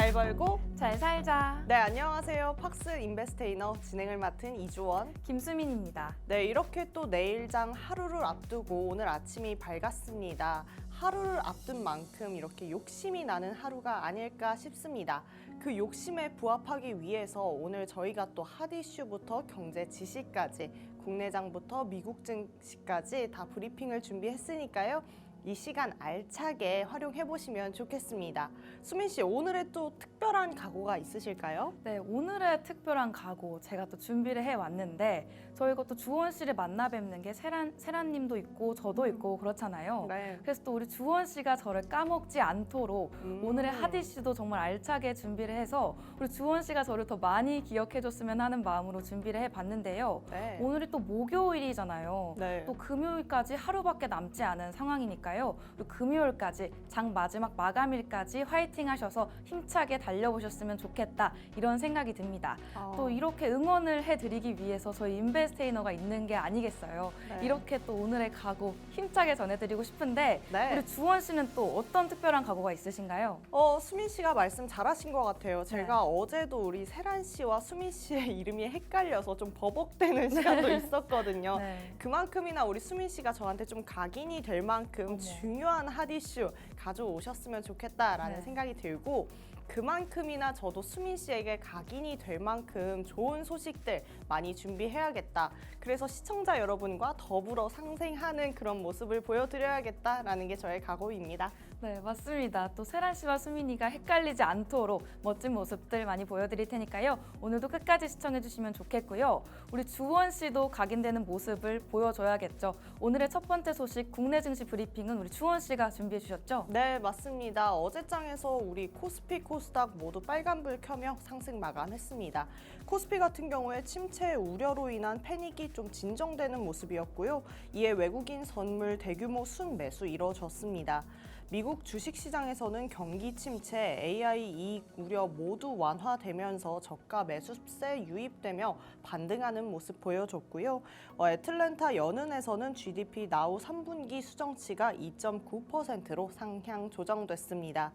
잘 벌고 잘 살자. 네, 안녕하세요. 팍스 인베스테이너 진행을 맡은 이주원 김수민입니다. 네, 이렇게 또 내일장 하루를 앞두고 오늘 아침이 밝았습니다. 하루를 앞둔 만큼 이렇게 욕심이 나는 하루가 아닐까 싶습니다. 그 욕심에 부합하기 위해서 오늘 저희가 또 핫 이슈부터 경제 지시까지 국내장부터 미국 증시까지 다 브리핑을 준비했으니까요. 이 시간 알차게 활용해 보시면 좋겠습니다. 수민 씨, 오늘의 또 특별한 각오가 있으실까요? 네, 오늘의 특별한 각오 제가 또 준비를 해왔는데 저희가 또 주원 씨를 만나 뵙는 게 세란님도 있고 저도 있고 그렇잖아요. 네. 그래서 또 우리 주원 씨가 저를 까먹지 않도록 오늘의 핫 이슈도 정말 알차게 준비를 해서 우리 주원 씨가 저를 더 많이 기억해줬으면 하는 마음으로 준비를 해봤는데요. 네. 오늘이 또 목요일이잖아요. 네. 또 금요일까지 하루밖에 남지 않은 상황이니까요. 그리고 금요일까지 장 마지막 마감일까지 화이팅 하셔서 힘차게 달려보셨으면 좋겠다 이런 생각이 듭니다. 또 이렇게 응원을 해드리기 위해서 저희 인베스테이너가 있는 게 아니겠어요. 네. 이렇게 또 오늘의 각오 힘차게 전해드리고 싶은데 네. 우리 주원 씨는 또 어떤 특별한 각오가 있으신가요? 수민 씨가 말씀 잘하신 것 같아요. 제가 어제도 우리 세란 씨와 수민 씨의 이름이 헷갈려서 좀 버벅대는 시간도 있었거든요. 네. 그만큼이나 우리 수민 씨가 저한테 좀 각인이 될 만큼 중요한 핫 이슈 가져오셨으면 좋겠다라는 네. 생각이 들고 그만큼이나 저도 수민 씨에게 각인이 될 만큼 좋은 소식들 많이 준비해야겠다. 그래서 시청자 여러분과 더불어 상생하는 그런 모습을 보여드려야겠다라는 게 저의 각오입니다. 네, 맞습니다. 또 세란 씨와 수민이가 헷갈리지 않도록 멋진 모습들 많이 보여드릴 테니까요. 오늘도 끝까지 시청해주시면 좋겠고요. 우리 주원 씨도 각인되는 모습을 보여줘야겠죠. 오늘의 첫 번째 소식 국내 증시 브리핑은 우리 주원 씨가 준비해 주셨죠? 네, 맞습니다. 어제장에서 우리 코스피, 코스닥 모두 빨간불 켜며 상승 마감했습니다. 코스피 같은 경우에 침체 우려로 인한 패닉이 좀 진정되는 모습이었고요. 이에 외국인 선물 대규모 순매수 이뤄졌습니다. 미국 주식시장에서는 경기 침체, AI 이익 우려 모두 완화되면서 저가 매수세 유입되며 반등하는 모습 보여줬고요. 애틀랜타 연은에서는 GDP 나후 3분기 수정치가 2.9%로 상향 조정됐습니다.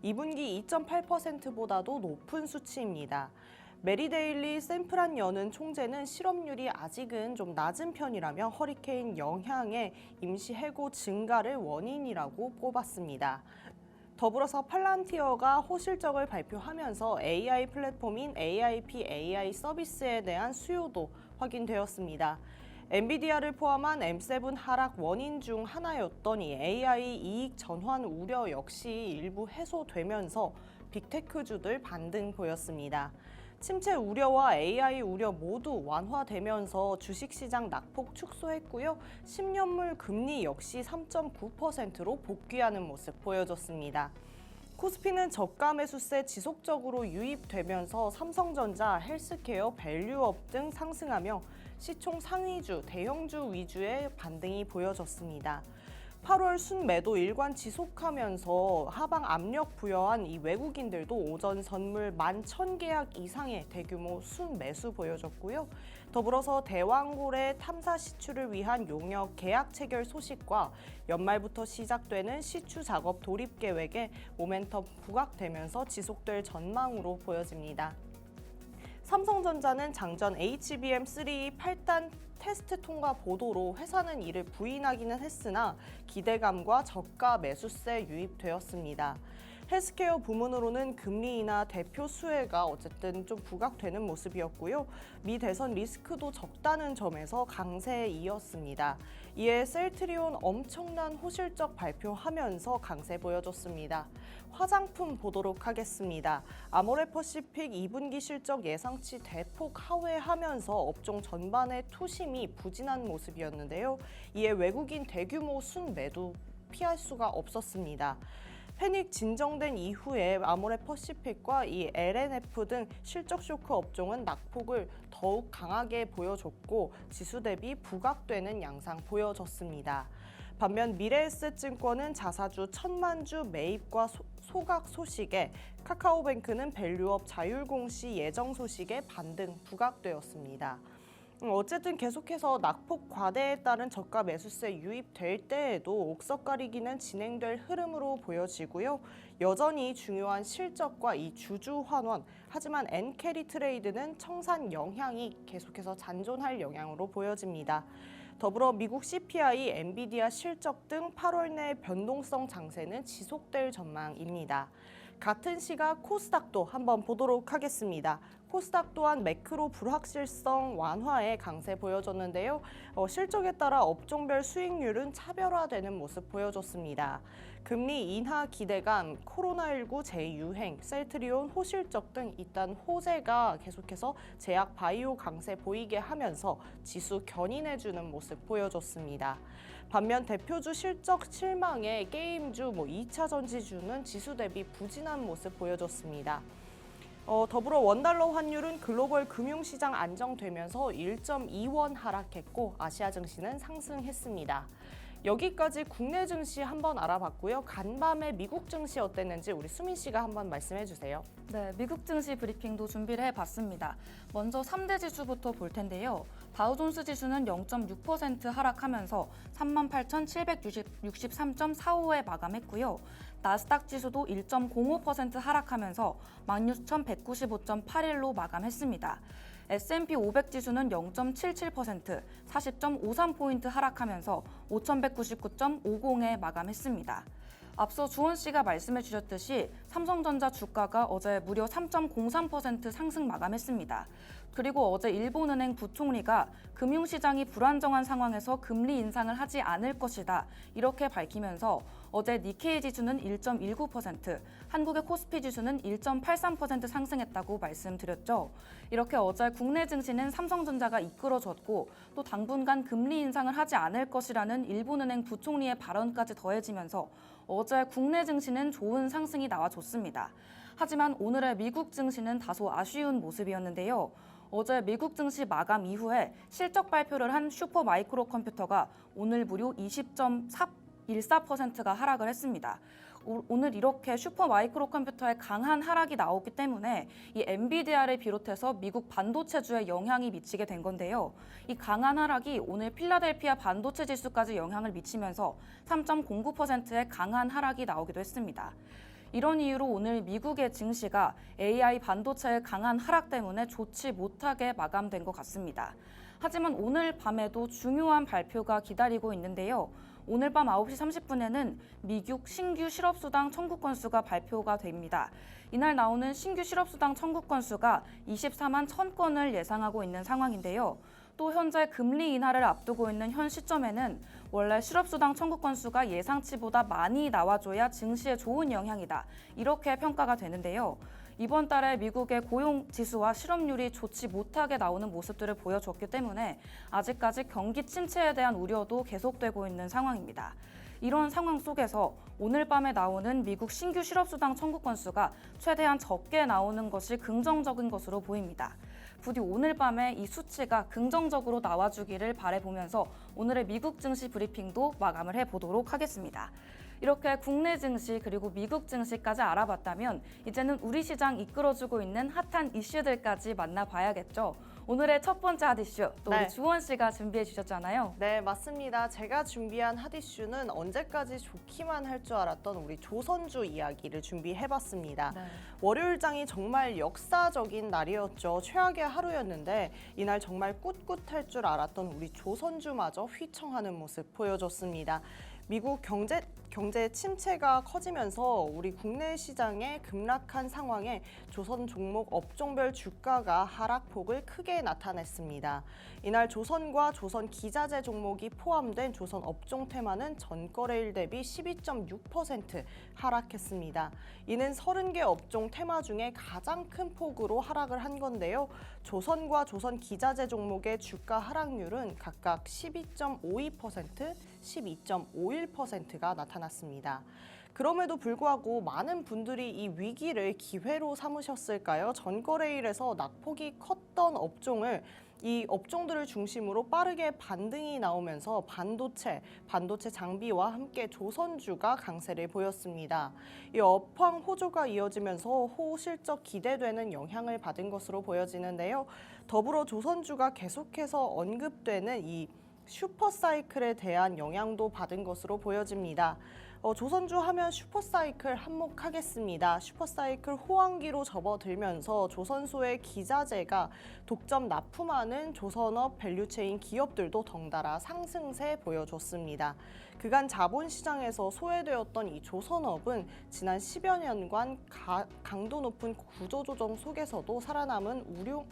2분기 2.8%보다도 높은 수치입니다. 메리데일리 샌프란 연은 총재는 실업률이 아직은 좀 낮은 편이라며 허리케인 영향의 임시 해고 증가를 원인이라고 꼽았습니다. 더불어서 팔란티어가 호실적을 발표하면서 AI 플랫폼인 AIP AI 서비스에 대한 수요도 확인되었습니다. 엔비디아를 포함한 M7 하락 원인 중 하나였더니 AI 이익 전환 우려 역시 일부 해소되면서 빅테크주들 반등 보였습니다. 침체 우려와 AI 우려 모두 완화되면서 주식시장 낙폭 축소했고요. 10년물 금리 역시 3.9%로 복귀하는 모습 보여줬습니다. 코스피는 저가 매수세 지속적으로 유입되면서 삼성전자, 헬스케어, 밸류업 등 상승하며 시총 상위주, 대형주 위주의 반등이 보여졌습니다. 8월 순매도 일관 지속하면서 하방 압력 부여한 이 외국인들도 오전 선물 11,000계약 이상의 대규모 순매수 보여줬고요. 더불어서 대왕고래 탐사 시추를 위한 용역 계약 체결 소식과 연말부터 시작되는 시추 작업 돌입 계획에 모멘텀 부각되면서 지속될 전망으로 보여집니다. 삼성전자는 장전 HBM3 8단 테스트 통과 보도로 회사는 이를 부인하기는 했으나 기대감과 저가 매수세 유입되었습니다. 헬스케어 부문으로는 금리 인하 대표 수혜가 어쨌든 좀 부각되는 모습이었고요. 미 대선 리스크도 적다는 점에서 강세에 이었습니다. 이에 셀트리온 엄청난 호실적 발표하면서 강세 보여줬습니다. 화장품 보도록 하겠습니다. 아모레퍼시픽 2분기 실적 예상치 대폭 하회하면서 업종 전반의 투심이 부진한 모습이었는데요. 이에 외국인 대규모 순매도 피할 수가 없었습니다. 패닉 진정된 이후에 아모레퍼시픽과 이 LNF 등 실적 쇼크 업종은 낙폭을 더욱 강하게 보여줬고 지수 대비 부각되는 양상 보여졌습니다. 반면 미래에셋증권은 자사주 1,000만주 매입과 소각 소식에 카카오뱅크는 밸류업 자율공시 예정 소식에 반등 부각되었습니다. 어쨌든 계속해서 낙폭 과대에 따른 저가 매수세 유입될 때에도 옥석 가리기는 진행될 흐름으로 보여지고요. 여전히 중요한 실적과 이 주주 환원, 하지만 엔캐리 트레이드는 청산 영향이 계속해서 잔존할 영향으로 보여집니다. 더불어 미국 CPI, 엔비디아 실적 등 8월 내 변동성 장세는 지속될 전망입니다. 같은 시각 코스닥도 한번 보도록 하겠습니다. 코스닥 또한 매크로 불확실성 완화에 강세 보여줬는데요. 실적에 따라 업종별 수익률은 차별화되는 모습 보여줬습니다. 금리 인하 기대감, 코로나19 재유행, 셀트리온 호실적 등 일단 호재가 계속해서 제약 바이오 강세 보이게 하면서 지수 견인해주는 모습 보여줬습니다. 반면 대표주 실적 실망에 게임주, 2차 전지주는 지수 대비 부진한 모습 보여줬습니다. 더불어 원달러 환율은 글로벌 금융시장 안정되면서 1.2원 하락했고 아시아 증시는 상승했습니다. 여기까지 국내 증시 한번 알아봤고요. 간밤에 미국 증시 어땠는지 우리 수민 씨가 한번 말씀해 주세요. 네, 미국 증시 브리핑도 준비를 해봤습니다. 먼저 3대 지수부터 볼 텐데요. 다우존스 지수는 0.6% 하락하면서 38,763.45에 마감했고요. 나스닥 지수도 1.05% 하락하면서 16,195.81로 마감했습니다. S&P 500 지수는 0.77%, 40.53포인트 하락하면서 5,199.50에 마감했습니다. 앞서 주원 씨가 말씀해 주셨듯이 삼성전자 주가가 어제 무려 3.03% 상승 마감했습니다. 그리고 어제 일본은행 부총리가 금융시장이 불안정한 상황에서 금리 인상을 하지 않을 것이다 이렇게 밝히면서 어제 니케이 지수는 1.19%, 한국의 코스피 지수는 1.83% 상승했다고 말씀드렸죠. 이렇게 어제 국내 증시는 삼성전자가 이끌어줬고 또 당분간 금리 인상을 하지 않을 것이라는 일본은행 부총리의 발언까지 더해지면서 어제 국내 증시는 좋은 상승이 나와줬습니다. 하지만 오늘의 미국 증시는 다소 아쉬운 모습이었는데요. 어제 미국 증시 마감 이후에 실적 발표를 한 슈퍼 마이크로 컴퓨터가 오늘 무려 20.14%가 하락을 했습니다. 오늘 이렇게 슈퍼 마이크로 컴퓨터의 강한 하락이 나오기 때문에 이 엔비디아를 비롯해서 미국 반도체주에 영향이 미치게 된 건데요. 이 강한 하락이 오늘 필라델피아 반도체 지수까지 영향을 미치면서 3.09%의 강한 하락이 나오기도 했습니다. 이런 이유로 오늘 미국의 증시가 AI 반도체의 강한 하락 때문에 좋지 못하게 마감된 것 같습니다. 하지만 오늘 밤에도 중요한 발표가 기다리고 있는데요. 오늘 밤 9시 30분에는 미국 신규 실업수당 청구 건수가 발표가 됩니다. 이날 나오는 신규 실업수당 청구 건수가 24만 1,000건을 예상하고 있는 상황인데요. 또 현재 금리 인하를 앞두고 있는 현 시점에는 원래 실업수당 청구 건수가 예상치보다 많이 나와줘야 증시에 좋은 영향이다. 이렇게 평가가 되는데요. 이번 달에 미국의 고용지수와 실업률이 좋지 못하게 나오는 모습들을 보여줬기 때문에 아직까지 경기 침체에 대한 우려도 계속되고 있는 상황입니다. 이런 상황 속에서 오늘 밤에 나오는 미국 신규 실업수당 청구 건수가 최대한 적게 나오는 것이 긍정적인 것으로 보입니다. 부디 오늘 밤에 이 수치가 긍정적으로 나와주기를 바라보면서 오늘의 미국 증시 브리핑도 마감을 해보도록 하겠습니다. 이렇게 국내 증시 그리고 미국 증시까지 알아봤다면 이제는 우리 시장 이끌어주고 있는 핫한 이슈들까지 만나봐야겠죠. 오늘의 첫 번째 핫 이슈 또 우리 주원 씨가 준비해 주셨잖아요. 네, 맞습니다. 제가 준비한 핫 이슈는 언제까지 좋기만 할 줄 알았던 우리 조선주 이야기를 준비해봤습니다. 네. 월요일장이 정말 역사적인 날이었죠. 최악의 하루였는데 이날 정말 꿋꿋할 줄 알았던 우리 조선주마저 휘청하는 모습 보여줬습니다. 미국 경제 침체가 커지면서 우리 국내 시장의 급락한 상황에 조선 종목 업종별 주가가 하락폭을 크게 나타냈습니다. 이날 조선과 조선 기자재 종목이 포함된 조선 업종 테마는 전거래일 대비 12.6% 하락했습니다. 이는 30개 업종 테마 중에 가장 큰 폭으로 하락을 한 건데요. 조선과 조선 기자재 종목의 주가 하락률은 각각 12.52%, 12.51%가 나타났습니다. 그럼에도 불구하고 많은 분들이 이 위기를 기회로 삼으셨을까요? 전거래일에서 낙폭이 컸던 업종을 이 업종들을 중심으로 빠르게 반등이 나오면서 반도체 장비와 함께 조선주가 강세를 보였습니다. 이 업황 호조가 이어지면서 호실적 기대되는 영향을 받은 것으로 보여지는데요. 더불어 조선주가 계속해서 언급되는 이 슈퍼사이클에 대한 영향도 받은 것으로 보여집니다. 조선주 하면 슈퍼사이클 한몫하겠습니다. 슈퍼사이클 호황기로 접어들면서 조선소의 기자재가 독점 납품하는 조선업 밸류체인 기업들도 덩달아 상승세 보여줬습니다. 그간 자본시장에서 소외되었던 이 조선업은 지난 10여 년간 강도 높은 구조조정 속에서도 살아남은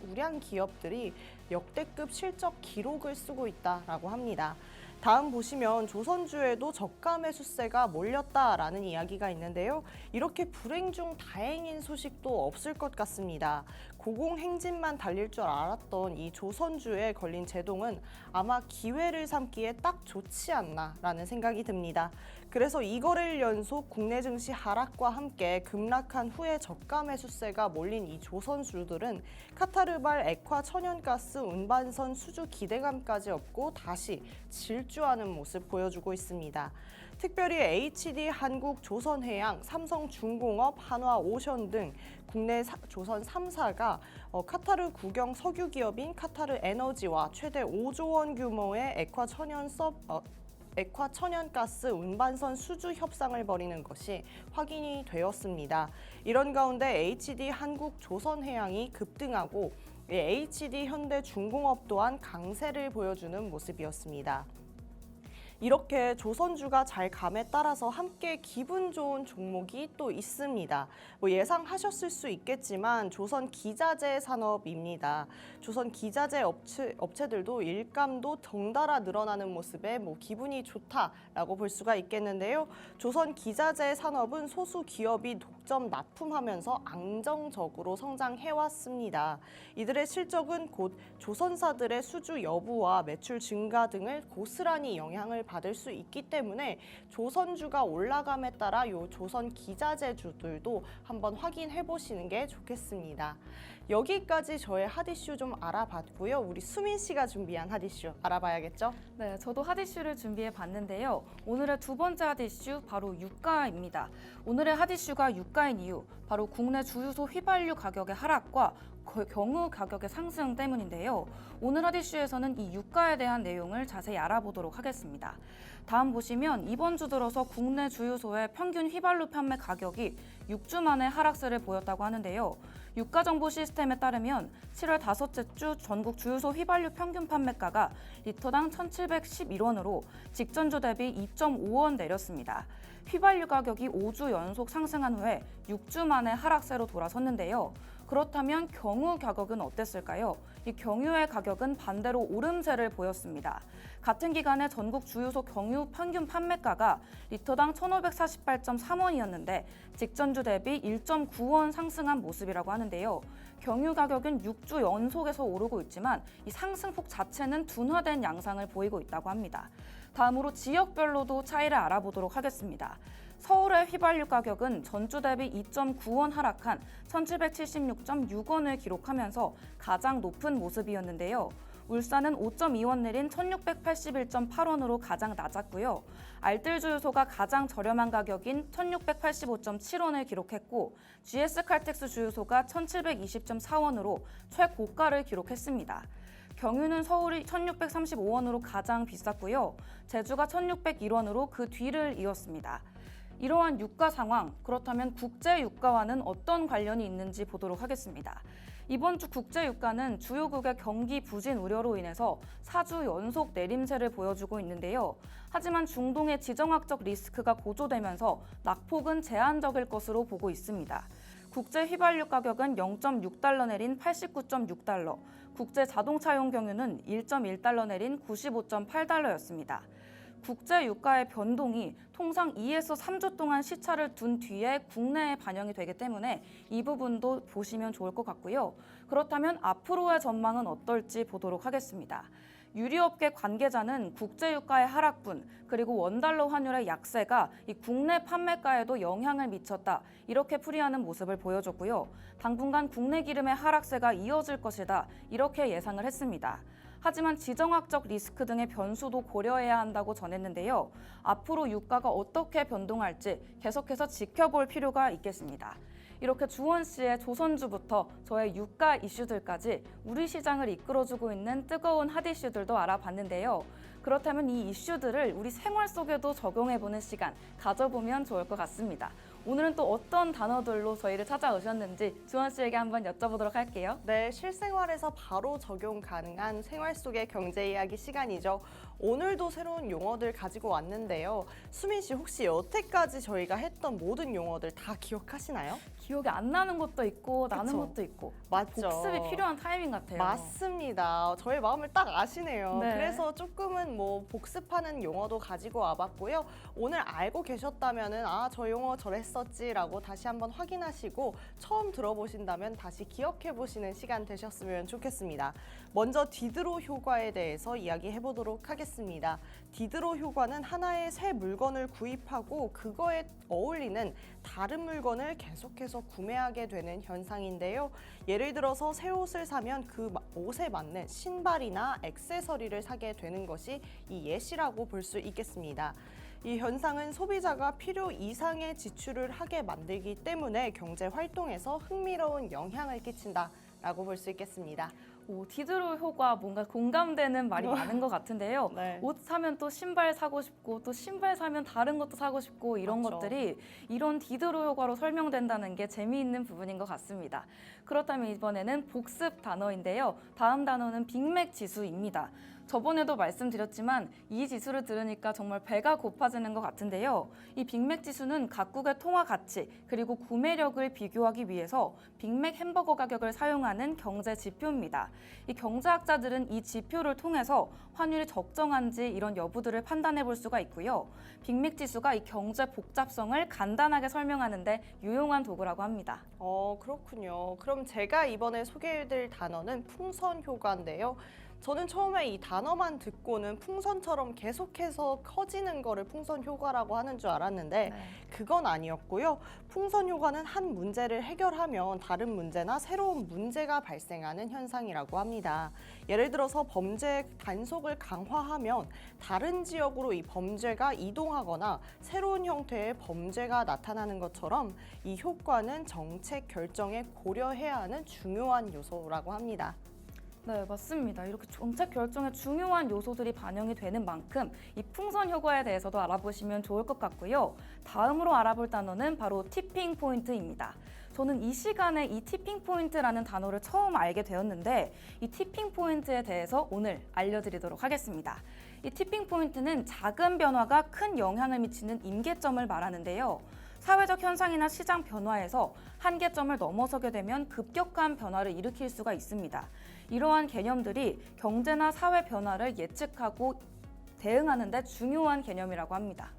우량 기업들이 역대급 실적 기록을 쓰고 있다라고 합니다. 다음 보시면 조선주에도 저가 매수세가 몰렸다라는 이야기가 있는데요. 이렇게 불행 중 다행인 소식도 없을 것 같습니다. 고공행진만 달릴 줄 알았던 이 조선주에 걸린 제동은 아마 기회를 삼기에 딱 좋지 않나라는 생각이 듭니다. 그래서 이거래일 연속 국내 증시 하락과 함께 급락한 후에 저가 매수세가 몰린 이 조선주들은 카타르발 액화 천연가스 운반선 수주 기대감까지 없고 다시 질주하는 모습 보여주고 있습니다. 특별히 HD 한국, 조선해양, 삼성중공업, 한화오션 등 국내 조선 3사가 카타르 국영 석유 기업인 카타르 에너지와 최대 5조 원 규모의 액화 천연가스 운반선 수주 협상을 벌이는 것이 확인이 되었습니다. 이런 가운데 HD 한국, 조선해양이 급등하고 HD 현대중공업 또한 강세를 보여주는 모습이었습니다. 이렇게 조선주가 잘 감에 따라서 함께 기분 좋은 종목이 또 있습니다. 예상하셨을 수 있겠지만 조선 기자재 산업입니다. 조선 기자재 업체들도 일감도 덩달아 늘어나는 모습에 기분이 좋다라고 볼 수가 있겠는데요. 조선 기자재 산업은 소수 기업이 독점 납품하면서 안정적으로 성장해왔습니다. 이들의 실적은 곧 조선사들의 수주 여부와 매출 증가 등을 고스란히 영향을 받을 수 있기 때문에 조선주가 올라감에 따라 요 조선 기자재주들도 한번 확인해 보시는 게 좋겠습니다. 여기까지 저의 핫이슈 좀 알아봤고요. 우리 수민 씨가 준비한 핫이슈 알아봐야겠죠? 네, 저도 핫이슈를 준비해 봤는데요. 오늘의 두 번째 핫이슈 바로 유가입니다. 오늘의 핫이슈가 유가인 이유, 바로 국내 주유소 휘발유 가격의 하락과 경유 가격의 상승 때문인데요. 오늘 핫이슈에서는 이 유가에 대한 내용을 자세히 알아보도록 하겠습니다. 다음 보시면 이번 주 들어서 국내 주유소의 평균 휘발유 판매 가격이 6주 만에 하락세를 보였다고 하는데요. 유가정보 시스템에 따르면 7월 다섯째 주 전국 주유소 휘발유 평균 판매가가 리터당 1,711원으로 직전주 대비 2.5원 내렸습니다. 휘발유 가격이 5주 연속 상승한 후에 6주 만에 하락세로 돌아섰는데요. 그렇다면 경유 가격은 어땠을까요? 이 경유의 가격은 반대로 오름세를 보였습니다. 같은 기간에 전국 주유소 경유 평균 판매가가 리터당 1,548.3원이었는데 직전주 대비 1.9원 상승한 모습이라고 하는데요. 경유 가격은 6주 연속에서 오르고 있지만 이 상승폭 자체는 둔화된 양상을 보이고 있다고 합니다. 다음으로 지역별로도 차이를 알아보도록 하겠습니다. 서울의 휘발유 가격은 전주 대비 2.9원 하락한 1,776.6원을 기록하면서 가장 높은 모습이었는데요. 울산은 5.2원 내린 1,681.8원으로 가장 낮았고요. 알뜰주유소가 가장 저렴한 가격인 1,685.7원을 기록했고 GS칼텍스 주유소가 1,720.4원으로 최고가를 기록했습니다. 경유는 서울이 1,635원으로 가장 비쌌고요. 제주가 1,601원으로 그 뒤를 이었습니다. 이러한 유가 상황, 그렇다면 국제 유가와는 어떤 관련이 있는지 보도록 하겠습니다. 이번 주 국제 유가는 주요국의 경기 부진 우려로 인해서 4주 연속 내림세를 보여주고 있는데요. 하지만 중동의 지정학적 리스크가 고조되면서 낙폭은 제한적일 것으로 보고 있습니다. 국제 휘발유 가격은 0.6달러 내린 89.6달러, 국제 자동차용 경유는 1.1달러 내린 95.8달러였습니다. 국제 유가의 변동이 통상 2에서 3주 동안 시차를 둔 뒤에 국내에 반영이 되기 때문에 이 부분도 보시면 좋을 것 같고요. 그렇다면 앞으로의 전망은 어떨지 보도록 하겠습니다. 유리업계 관계자는 국제유가의 하락분 그리고 원달러 환율의 약세가 이 국내 판매가에도 영향을 미쳤다. 이렇게 풀이하는 모습을 보여줬고요. 당분간 국내 기름의 하락세가 이어질 것이다. 이렇게 예상을 했습니다. 하지만 지정학적 리스크 등의 변수도 고려해야 한다고 전했는데요. 앞으로 유가가 어떻게 변동할지 계속해서 지켜볼 필요가 있겠습니다. 이렇게 주원 씨의 조선주부터 저의 유가 이슈들까지 우리 시장을 이끌어주고 있는 뜨거운 핫 이슈들도 알아봤는데요. 그렇다면 이 이슈들을 우리 생활 속에도 적용해보는 시간 가져보면 좋을 것 같습니다. 오늘은 또 어떤 단어들로 저희를 찾아오셨는지 주원 씨에게 한번 여쭤보도록 할게요. 네, 실생활에서 바로 적용 가능한 생활 속의 경제 이야기 시간이죠. 오늘도 새로운 용어들 가지고 왔는데요. 수민 씨 혹시 여태까지 저희가 했던 모든 용어들 다 기억하시나요? 기억이 안 나는 것도 있고 나는 그쵸? 것도 있고 맞죠. 복습이 필요한 타이밍 같아요. 맞습니다. 저의 마음을 딱 아시네요. 네. 그래서 조금은 뭐 복습하는 용어도 가지고 와봤고요. 오늘 알고 계셨다면은 저 용어 저랬었지라고 다시 한번 확인하시고 처음 들어보신다면 다시 기억해 보시는 시간 되셨으면 좋겠습니다. 먼저 디드로 효과에 대해서 이야기해 보도록 하겠습니다. 디드로 효과는 하나의 새 물건을 구입하고 그거에 어울리는 다른 물건을 계속해서 구매하게 되는 현상인데요. 예를 들어서 새 옷을 사면 그 옷에 맞는 신발이나 액세서리를 사게 되는 것이 이 예시라고 볼 수 있겠습니다. 이 현상은 소비자가 필요 이상의 지출을 하게 만들기 때문에 경제 활동에서 흥미로운 영향을 끼친다라고 볼 수 있겠습니다. 디드로 효과 뭔가 공감되는 말이 많은 것 같은데요. 네. 옷 사면 또 신발 사고 싶고 또 신발 사면 다른 것도 사고 싶고 이런 맞죠. 것들이 이런 디드로 효과로 설명된다는 게 재미있는 부분인 것 같습니다. 그렇다면 이번에는 복습 단어인데요. 다음 단어는 빅맥 지수입니다. 저번에도 말씀드렸지만 이 지수를 들으니까 정말 배가 고파지는 것 같은데요. 이 빅맥 지수는 각국의 통화 가치 그리고 구매력을 비교하기 위해서 빅맥 햄버거 가격을 사용하는 경제 지표입니다. 이 경제학자들은 이 지표를 통해서 환율이 적정한지 이런 여부들을 판단해 볼 수가 있고요. 빅맥 지수가 이 경제 복잡성을 간단하게 설명하는 데 유용한 도구라고 합니다. 그렇군요. 그럼 제가 이번에 소개해드릴 단어는 풍선 효과인데요. 저는 처음에 이 단어만 듣고는 풍선처럼 계속해서 커지는 거를 풍선 효과라고 하는 줄 알았는데 그건 아니었고요. 풍선 효과는 한 문제를 해결하면 다른 문제나 새로운 문제가 발생하는 현상이라고 합니다. 예를 들어서 범죄 단속을 강화하면 다른 지역으로 이 범죄가 이동하거나 새로운 형태의 범죄가 나타나는 것처럼 이 효과는 정책 결정에 고려해야 하는 중요한 요소라고 합니다. 네, 맞습니다. 이렇게 정책 결정에 중요한 요소들이 반영이 되는 만큼 이 풍선 효과에 대해서도 알아보시면 좋을 것 같고요. 다음으로 알아볼 단어는 바로 티핑 포인트입니다. 저는 이 시간에 이 티핑 포인트라는 단어를 처음 알게 되었는데 이 티핑 포인트에 대해서 오늘 알려드리도록 하겠습니다. 이 티핑 포인트는 작은 변화가 큰 영향을 미치는 임계점을 말하는데요. 사회적 현상이나 시장 변화에서 한계점을 넘어서게 되면 급격한 변화를 일으킬 수가 있습니다. 이러한 개념들이 경제나 사회 변화를 예측하고 대응하는 데 중요한 개념이라고 합니다.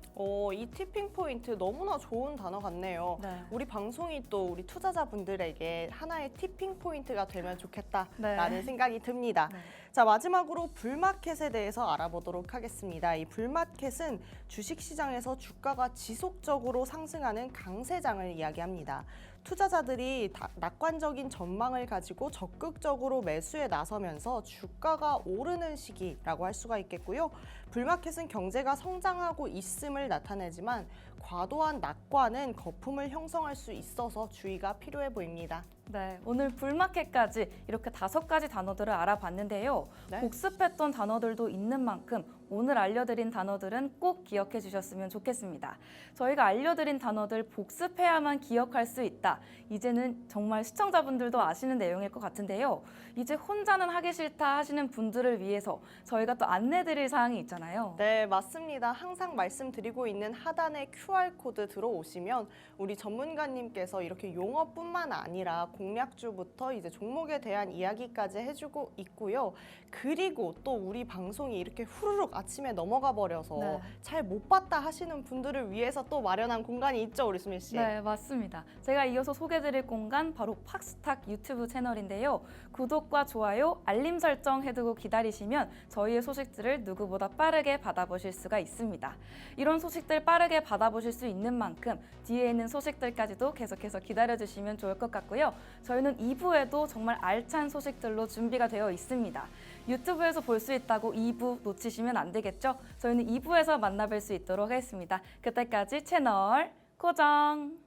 이 티핑 포인트 너무나 좋은 단어 같네요. 네. 우리 방송이 또 우리 투자자분들에게 하나의 티핑 포인트가 되면 좋겠다라는 생각이 듭니다. 네. 자, 마지막으로 불마켓에 대해서 알아보도록 하겠습니다. 이 불마켓은 주식시장에서 주가가 지속적으로 상승하는 강세장을 이야기합니다. 투자자들이 낙관적인 전망을 가지고 적극적으로 매수에 나서면서 주가가 오르는 시기라고 할 수가 있겠고요. 불마켓은 경제가 성장하고 있음을 나타내지만 과도한 낙관은 거품을 형성할 수 있어서 주의가 필요해 보입니다. 네, 오늘 불마켓까지 이렇게 5가지 단어들을 알아봤는데요. 네. 복습했던 단어들도 있는 만큼 오늘 알려드린 단어들은 꼭 기억해 주셨으면 좋겠습니다. 저희가 알려드린 단어들 복습해야만 기억할 수 있다. 이제는 정말 시청자분들도 아시는 내용일 것 같은데요. 이제 혼자는 하기 싫다 하시는 분들을 위해서 저희가 또 안내드릴 사항이 있잖아요. 네, 맞습니다. 항상 말씀드리고 있는 하단에 QR코드 들어오시면 우리 전문가님께서 이렇게 용어뿐만 아니라 공략주부터 이제 종목에 대한 이야기까지 해주고 있고요. 그리고 또 우리 방송이 이렇게 후루룩 아침에 넘어가 버려서 네. 잘 못 봤다 하시는 분들을 위해서 또 마련한 공간이 있죠, 우리 수민 씨. 네, 맞습니다. 제가 이어서 소개드릴 공간 바로 팍스탁 유튜브 채널인데요. 구독과 좋아요, 알림 설정 해두고 기다리시면 저희의 소식들을 누구보다 빠르게 받아보실 수가 있습니다. 이런 소식들 빠르게 받아보실 수 있는 만큼 뒤에 있는 소식들까지도 계속해서 기다려주시면 좋을 것 같고요. 저희는 2부에도 정말 알찬 소식들로 준비가 되어 있습니다. 유튜브에서 볼 수 있다고 2부 놓치시면 안 되겠죠? 저희는 2부에서 만나뵐 수 있도록 하겠습니다. 그때까지 채널 고정!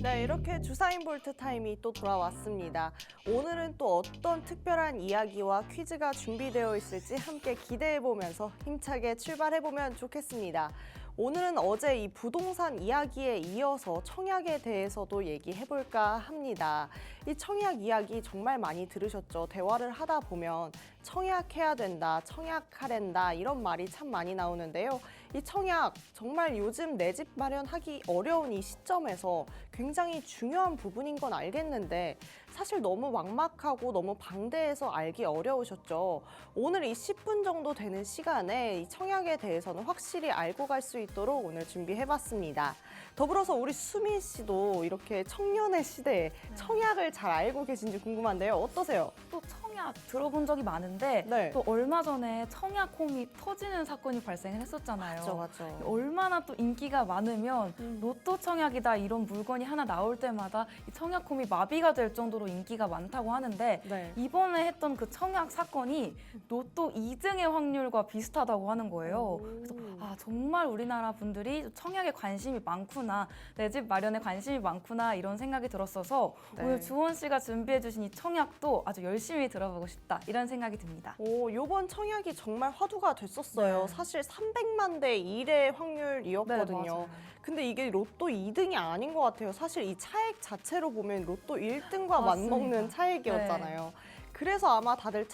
네, 이렇게 주사인 볼트 타임이 또 돌아왔습니다. 오늘은 또 어떤 특별한 이야기와 퀴즈가 준비되어 있을지 함께 기대해보면서 힘차게 출발해보면 좋겠습니다. 오늘은 어제 이 부동산 이야기에 이어서 청약에 대해서도 얘기해볼까 합니다. 이 청약 이야기 정말 많이 들으셨죠? 대화를 하다 보면 청약해야 된다, 청약하랜다 이런 말이 참 많이 나오는데요. 이 청약 정말 요즘 내 집 마련하기 어려운 이 시점에서 굉장히 중요한 부분인 건 알겠는데 사실 너무 막막하고 너무 방대해서 알기 어려우셨죠. 오늘 이 10분 정도 되는 시간에 이 청약에 대해서는 확실히 알고 갈 수 있도록 오늘 준비해봤습니다. 더불어서 우리 수민 씨도 이렇게 청년의 시대에 청약을 잘 알고 계신지 궁금한데요. 어떠세요? 또 청약 들어본 적이 많은데 네. 또 얼마 전에 청약홈이 터지는 사건이 발생을 했었잖아요. 맞죠. 얼마나 또 인기가 많으면 로또 청약이다 이런 물건이 하나 나올 때마다 이 청약홈이 마비가 될 정도로 인기가 많다고 하는데 네. 이번에 했던 그 청약 사건이 로또 2등의 확률과 비슷하다고 하는 거예요. 그래서 정말 우리나라 분들이 청약에 관심이 많구나, 내 집 마련에 관심이 많구나 이런 생각이 들었어서 네. 오늘 주원 씨가 준비해 주신 이 청약도 아주 열심히 들어보고 싶다 이런 생각이 듭니다. 요번 청약이 정말 화두가 됐었어요. 네. 사실 300만 대 1의 확률이었거든요. 네, 맞아요. 근데 이게 로또 2등이 아닌 것 같아요. 사실 이 차액 자체로 보면 로또 1등과 맞습니다. 맞먹는 차액이었잖아요. 그래서 아마 다들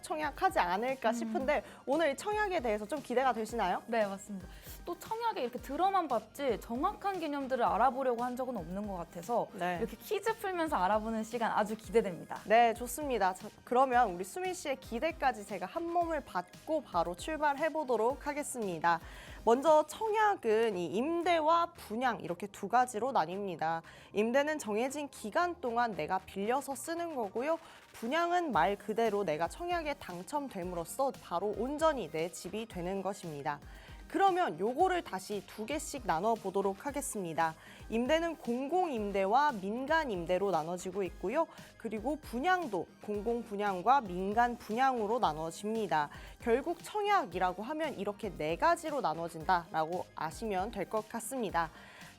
청약하지 않을까 싶은데 오늘 이 청약에 대해서 좀 기대가 되시나요? 네, 맞습니다. 또 청약에 이렇게 들어만 봤지 정확한 개념들을 알아보려고 한 적은 없는 것 같아서 네. 이렇게 퀴즈 풀면서 알아보는 시간 아주 기대됩니다. 네, 좋습니다. 자, 그러면 우리 수민 씨의 기대까지 제가 한 몸을 받고 바로 출발해 보도록 하겠습니다. 먼저 청약은 이 임대와 분양 이렇게 두 가지로 나뉩니다. 임대는 정해진 기간 동안 내가 빌려서 쓰는 거고요. 분양은 말 그대로 내가 청약에 당첨됨으로써 바로 온전히 내 집이 되는 것입니다. 그러면 요거를 다시 두 개씩 나눠 보도록 하겠습니다. 임대는 공공임대와 민간임대로 나눠지고 있고요. 그리고 분양도 공공분양과 민간분양으로 나눠집니다. 결국 청약이라고 하면 이렇게 네 가지로 나눠진다라고 아시면 될 것 같습니다.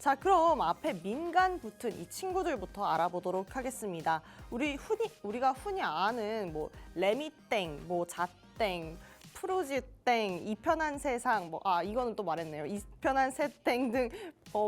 자, 그럼 앞에 민간 붙은 이 친구들부터 알아보도록 하겠습니다. 우리가 흔히 아는 뭐 레미땡, 뭐 자땡, 프로지땡, 이편한 세상, 이거는 또 말했네요. 이편한 세땡 등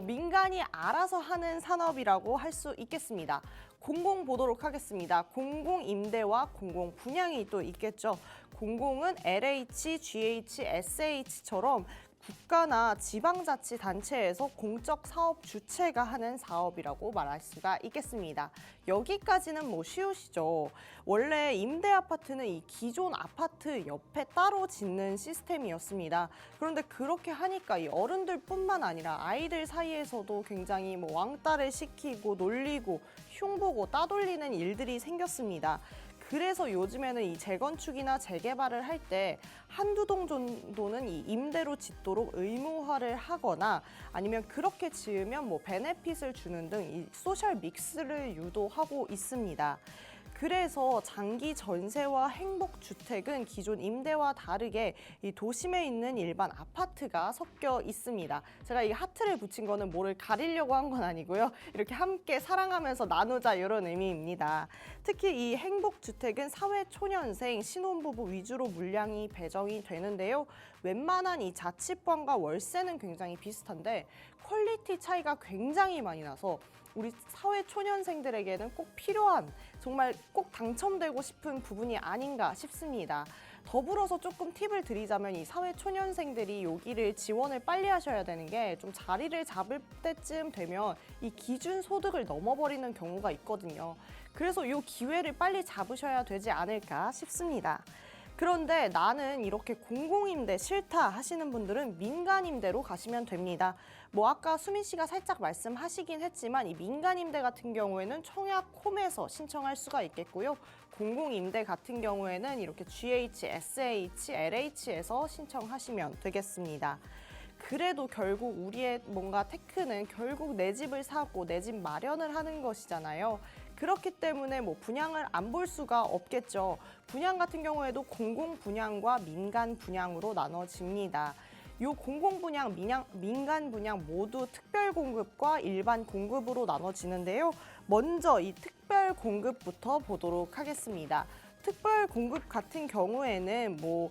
민간이 알아서 하는 산업이라고 할 수 있겠습니다. 공공 보도록 하겠습니다. 공공 임대와 공공 분양이 또 있겠죠. 공공은 LH, GH, SH처럼 국가나 지방자치단체에서 공적 사업 주체가 하는 사업이라고 말할 수가 있겠습니다. 여기까지는 뭐 쉬우시죠. 원래 임대 아파트는 이 기존 아파트 옆에 따로 짓는 시스템이었습니다. 그런데 그렇게 하니까 이 어른들뿐만 아니라 아이들 사이에서도 굉장히 뭐 왕따를 시키고 놀리고 흉보고 따돌리는 일들이 생겼습니다. 그래서 요즘에는 이 재건축이나 재개발을 할 때 한두 동 정도는 이 임대로 짓도록 의무화를 하거나 아니면 그렇게 지으면 뭐 베네핏을 주는 등 이 소셜 믹스를 유도하고 있습니다. 그래서 장기 전세와 행복주택은 기존 임대와 다르게 이 도심에 있는 일반 아파트가 섞여 있습니다. 제가 이 하트를 붙인 거는 뭐를 가리려고 한 건 아니고요. 이렇게 함께 사랑하면서 나누자 이런 의미입니다. 특히 이 행복주택은 사회초년생, 신혼부부 위주로 물량이 배정이 되는데요. 웬만한 이 자취방과 월세는 굉장히 비슷한데 퀄리티 차이가 굉장히 많이 나서 우리 사회초년생들에게는 꼭 필요한, 정말 꼭 당첨되고 싶은 부분이 아닌가 싶습니다. 더불어서 조금 팁을 드리자면 이 사회초년생들이 여기를 지원을 빨리 하셔야 되는 게 좀 자리를 잡을 때쯤 되면 이 기준 소득을 넘어버리는 경우가 있거든요. 그래서 이 기회를 빨리 잡으셔야 되지 않을까 싶습니다. 그런데 나는 이렇게 공공임대 싫다 하시는 분들은 민간임대로 가시면 됩니다. 뭐 아까 수민 씨가 살짝 말씀하시긴 했지만 이 민간임대 같은 경우에는 청약홈에서 신청할 수가 있겠고요. 공공임대 같은 경우에는 이렇게 GH, SH, LH에서 신청하시면 되겠습니다. 그래도 결국 우리의 뭔가 테크는 결국 내 집을 사고 내 집 마련을 하는 것이잖아요. 그렇기 때문에 뭐 분양을 안 볼 수가 없겠죠. 분양 같은 경우에도 공공 분양과 민간 분양으로 나눠집니다. 요 공공 분양, 민간 분양 모두 특별 공급과 일반 공급으로 나눠지는데요. 먼저 이 특별 공급부터 보도록 하겠습니다. 특별 공급 같은 경우에는 뭐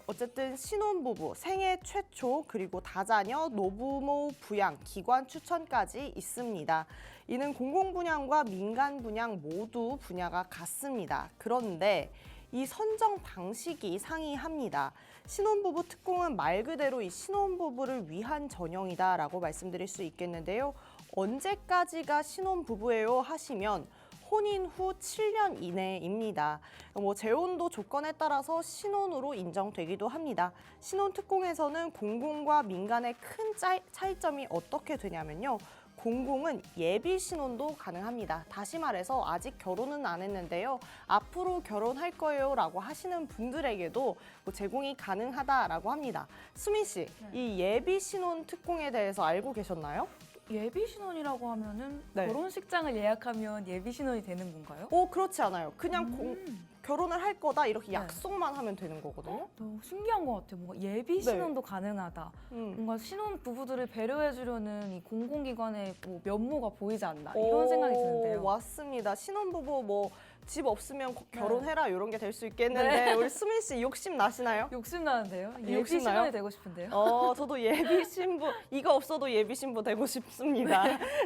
어쨌든 신혼부부, 생애 최초, 그리고 다자녀, 노부모 부양, 기관 추천까지 있습니다. 이는 공공분양과 민간분양 모두 분야가 같습니다. 그런데 이 선정 방식이 상이합니다. 신혼부부 특공은 말 그대로 이 신혼부부를 위한 전형이다라고 말씀드릴 수 있겠는데요. 언제까지가 신혼부부예요 하시면 혼인 후 7년 이내입니다. 뭐 재혼도 조건에 따라서 신혼으로 인정되기도 합니다. 신혼 특공에서는 공공과 민간의 큰 차이점이 어떻게 되냐면요. 공공은 예비 신혼도 가능합니다. 다시 말해서 아직 결혼은 안 했는데요. 앞으로 결혼할 거예요 라고 하시는 분들에게도 뭐 제공이 가능하다라고 합니다. 수민 씨, 이 예비 신혼 특공에 대해서 알고 계셨나요? 예비 신혼이라고 하면은 네. 결혼식장을 예약하면 예비 신혼이 되는 건가요? 그렇지 않아요. 그냥 결혼을 할 거다 이렇게 네. 약속만 하면 되는 거거든요. 너무 신기한 것 같아요. 뭔가 예비 네. 신혼도 가능하다. 뭔가 신혼 부부들을 배려해주려는 이 공공기관의 뭐 면모가 보이지 않나 이런 생각이 드는데요. 맞습니다. 신혼부부 뭐 집 없으면 결혼해라 이런 게 될 수 있겠는데 우리 수민 씨 욕심 나시나요? 욕심 나는데요. 예비 욕심 나요? 신혼이 되고 싶은데요. 저도 예비 신부, 이거 없어도 예비 신부 되고 싶습니다.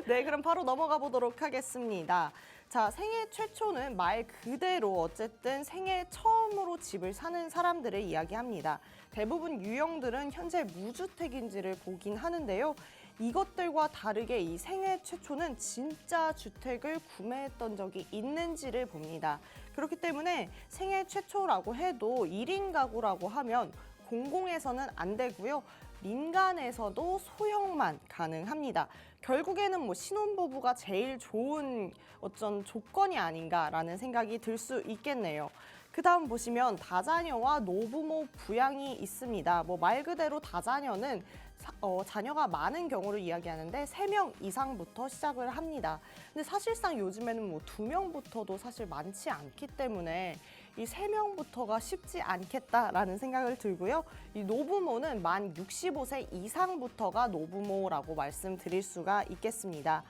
네, 그럼 바로 넘어가 보도록 하겠습니다. 자, 생애 최초는 말 그대로 어쨌든 생애 처음으로 집을 사는 사람들을 이야기합니다. 대부분 유형들은 현재 무주택인지를 보긴 하는데요. 이것들과 다르게 이 생애 최초는 진짜 주택을 구매했던 적이 있는지를 봅니다. 그렇기 때문에 생애 최초라고 해도 1인 가구라고 하면 공공에서는 안 되고요. 민간에서도 소형만 가능합니다. 결국에는 뭐 신혼부부가 제일 좋은 어떤 조건이 아닌가라는 생각이 들 수 있겠네요. 그 다음 보시면 다자녀와 노부모 부양이 있습니다. 뭐 말 그대로 다자녀는 자녀가 많은 경우를 이야기하는데 3명 이상부터 시작을 합니다. 근데 사실상 요즘에는 뭐 2명부터도 사실 많지 않기 때문에 이 3명부터가 쉽지 않겠다라는 생각을 들고요. 이 노부모는 만 65세 이상부터가 노부모라고 말씀드릴 수가 있겠습니다.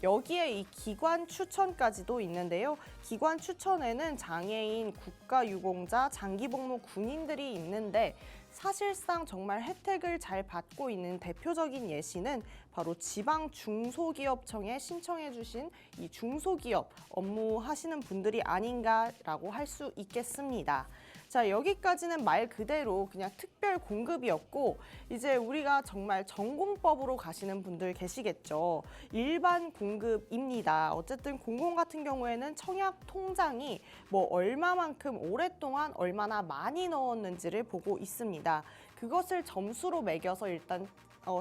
여기에 이 기관 추천까지도 있는데요. 기관 추천에는 장애인, 국가유공자, 장기복무 군인들이 있는데 사실상 정말 혜택을 잘 받고 있는 대표적인 예시는 바로 지방 중소기업청에 신청해 주신 이 중소기업 업무하시는 분들이 아닌가라고 할 수 있겠습니다. 자, 여기까지는 말 그대로 그냥 특별 공급이었고 이제 우리가 정말 전공법으로 가시는 분들 계시겠죠. 일반 공급입니다. 어쨌든 공공 같은 경우에는 청약 통장이 뭐 얼마만큼 오랫동안 얼마나 많이 넣었는지를 보고 있습니다. 그것을 점수로 매겨서 일단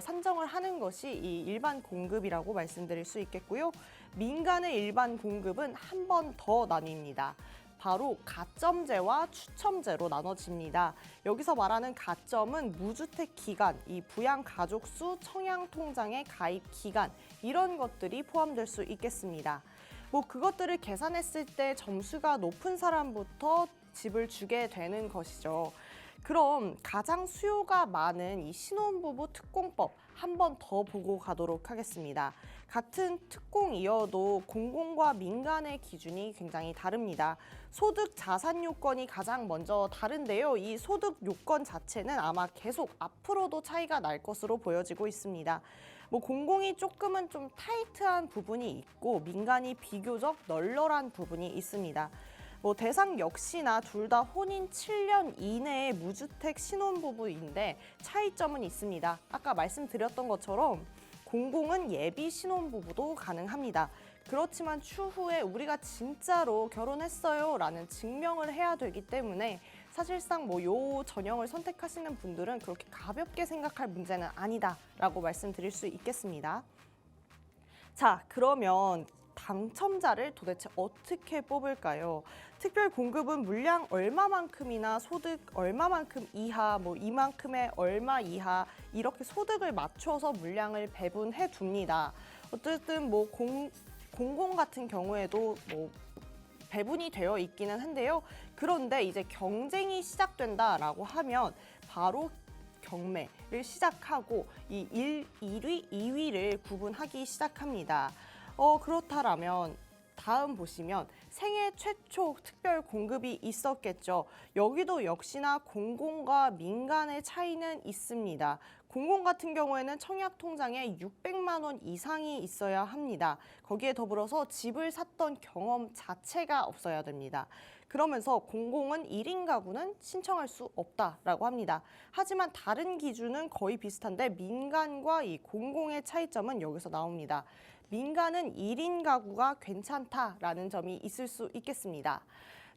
산정을 하는 것이 이 일반 공급이라고 말씀드릴 수 있겠고요. 민간의 일반 공급은 한 번 더 나뉩니다. 바로 가점제와 추첨제로 나눠집니다. 여기서 말하는 가점은 무주택 기간, 이 부양 가족 수, 청약 통장의 가입 기간 이런 것들이 포함될 수 있겠습니다. 뭐 그것들을 계산했을 때 점수가 높은 사람부터 집을 주게 되는 것이죠. 그럼 가장 수요가 많은 이 신혼부부 특공법 한 번 더 보고 가도록 하겠습니다. 같은 특공이어도 공공과 민간의 기준이 굉장히 다릅니다. 소득 자산 요건이 가장 먼저 다른데요. 이 소득 요건 자체는 아마 계속 앞으로도 차이가 날 것으로 보여지고 있습니다. 뭐 공공이 조금은 좀 타이트한 부분이 있고 민간이 비교적 널널한 부분이 있습니다. 뭐 대상 역시나 둘 다 혼인 7년 이내의 무주택 신혼부부인데 차이점은 있습니다. 아까 말씀드렸던 것처럼 공공은 예비 신혼부부도 가능합니다. 그렇지만 추후에 우리가 진짜로 결혼했어요 라는 증명을 해야 되기 때문에 사실상 뭐 요 전형을 선택하시는 분들은 그렇게 가볍게 생각할 문제는 아니다라고 말씀드릴 수 있겠습니다. 자, 그러면 당첨자를 도대체 어떻게 뽑을까요? 특별 공급은 물량 얼마만큼이나 소득 얼마만큼 이하, 뭐 이만큼의 얼마 이하 이렇게 소득을 맞춰서 물량을 배분해 둡니다. 어쨌든 뭐 공공 같은 경우에도 뭐 배분이 되어 있기는 한데요. 그런데 이제 경쟁이 시작된다라고 하면 바로 경매를 시작하고 이 1위, 2위를 구분하기 시작합니다. 그렇다면 다음 보시면 생애 최초 특별 공급이 있었겠죠. 여기도 역시나 공공과 민간의 차이는 있습니다. 공공 같은 경우에는 청약 통장에 600만 원 이상이 있어야 합니다. 거기에 더불어서 집을 샀던 경험 자체가 없어야 됩니다. 그러면서 공공은 1인 가구는 신청할 수 없다라고 합니다. 하지만 다른 기준은 거의 비슷한데 민간과 이 공공의 차이점은 여기서 나옵니다. 민간은 1인 가구가 괜찮다라는 점이 있을 수 있겠습니다.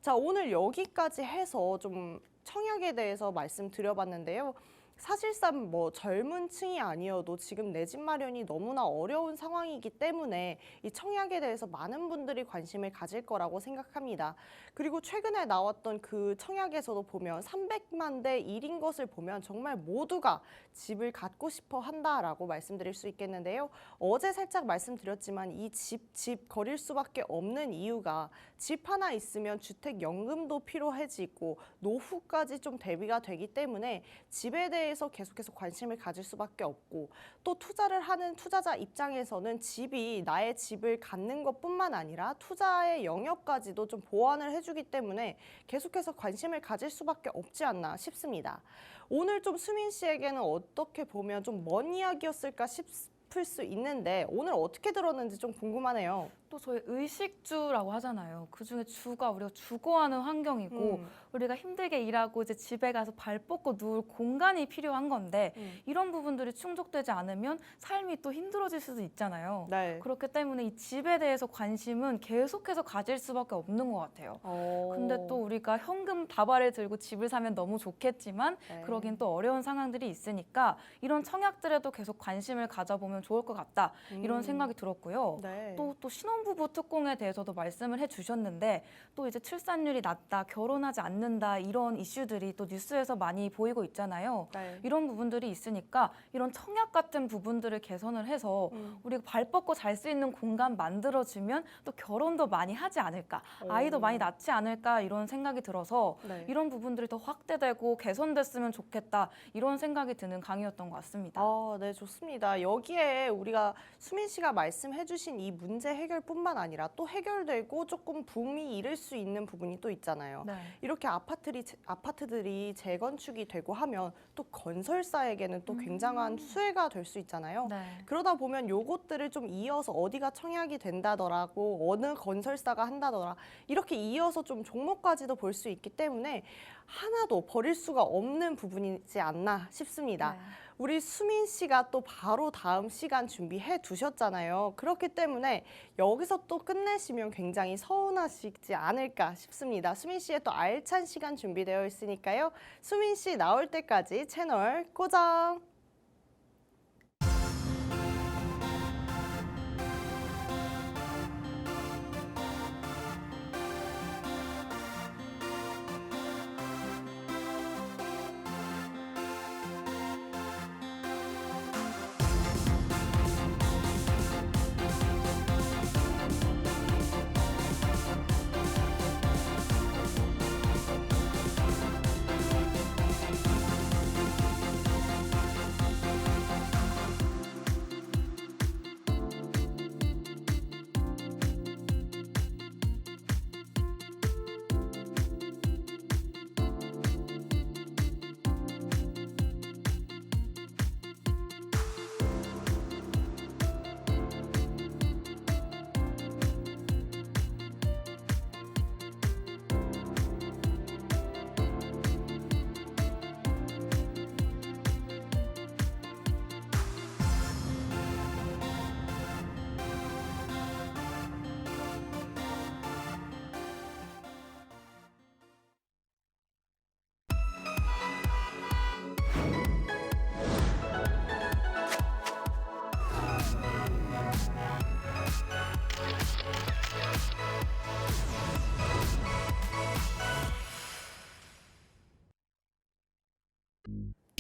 자, 오늘 여기까지 해서 좀 청약에 대해서 말씀드려봤는데요. 사실상 뭐 젊은 층이 아니어도 지금 내 집 마련이 너무나 어려운 상황이기 때문에 이 청약에 대해서 많은 분들이 관심을 가질 거라고 생각합니다. 그리고 최근에 나왔던 그 청약에서도 보면 300만 대 1인 것을 보면 정말 모두가 집을 갖고 싶어 한다라고 말씀드릴 수 있겠는데요. 어제 살짝 말씀드렸지만 이 집 거릴 수밖에 없는 이유가 집 하나 있으면 주택연금도 필요해지고 노후까지 좀 대비가 되기 때문에 집에 대해서 계속해서 관심을 가질 수밖에 없고 또 투자를 하는 투자자 입장에서는 집이 나의 집을 갖는 것뿐만 아니라 투자의 영역까지도 좀 보완을 해주기 때문에 계속해서 관심을 가질 수밖에 없지 않나 싶습니다. 오늘 좀 수민 씨에게는 어떻게 보면 좀 먼 이야기였을까 싶을 수 있는데 오늘 어떻게 들었는지 좀 궁금하네요. 또 저희 의식주라고 하잖아요. 그중에 주가 우리가 주거하는 환경이고 우리가 힘들게 일하고 이제 집에 가서 발 뻗고 누울 공간이 필요한 건데 이런 부분들이 충족되지 않으면 삶이 또 힘들어질 수도 있잖아요. 네. 그렇기 때문에 이 집에 대해서 관심은 계속해서 가질 수밖에 없는 것 같아요. 근데 또 우리가 현금 다발을 들고 집을 사면 너무 좋겠지만 네. 그러긴 또 어려운 상황들이 있으니까 이런 청약들에도 계속 관심을 가져보면 좋을 것 같다. 이런 생각이 들었고요. 네. 또 신혼 신혼부부 특공에 대해서도 말씀을 해주셨는데 또 이제 출산율이 낮다, 결혼하지 않는다 이런 이슈들이 또 뉴스에서 많이 보이고 있잖아요. 네. 이런 부분들이 있으니까 이런 청약 같은 부분들을 개선을 해서 우리가 발 뻗고 잘 수 있는 공간 만들어주면 또 결혼도 많이 하지 않을까, 아이도 많이 낳지 않을까 이런 생각이 들어서 네. 이런 부분들이 더 확대되고 개선됐으면 좋겠다 이런 생각이 드는 강의였던 것 같습니다. 네, 좋습니다. 여기에 우리가 수민 씨가 말씀해주신 이 문제 해결뿐만 아니라 또 해결되고 조금 붐이 일을 수 있는 부분이 또 있잖아요. 네. 이렇게 아파트들이 재건축이 되고 하면 또 건설사에게는 또 굉장한 수혜가 될 수 있잖아요. 네. 그러다 보면 요것들을 좀 이어서 어디가 청약이 된다더라고 어느 건설사가 한다더라 이렇게 이어서 좀 종목까지도 볼 수 있기 때문에 하나도 버릴 수가 없는 부분이지 않나 싶습니다. 네. 우리 수민 씨가 또 바로 다음 시간 준비해 두셨잖아요. 그렇기 때문에 여기서 또 끝내시면 굉장히 서운하시지 않을까 싶습니다. 수민 씨의 또 알찬 시간 준비되어 있으니까요. 수민 씨 나올 때까지 채널 고정!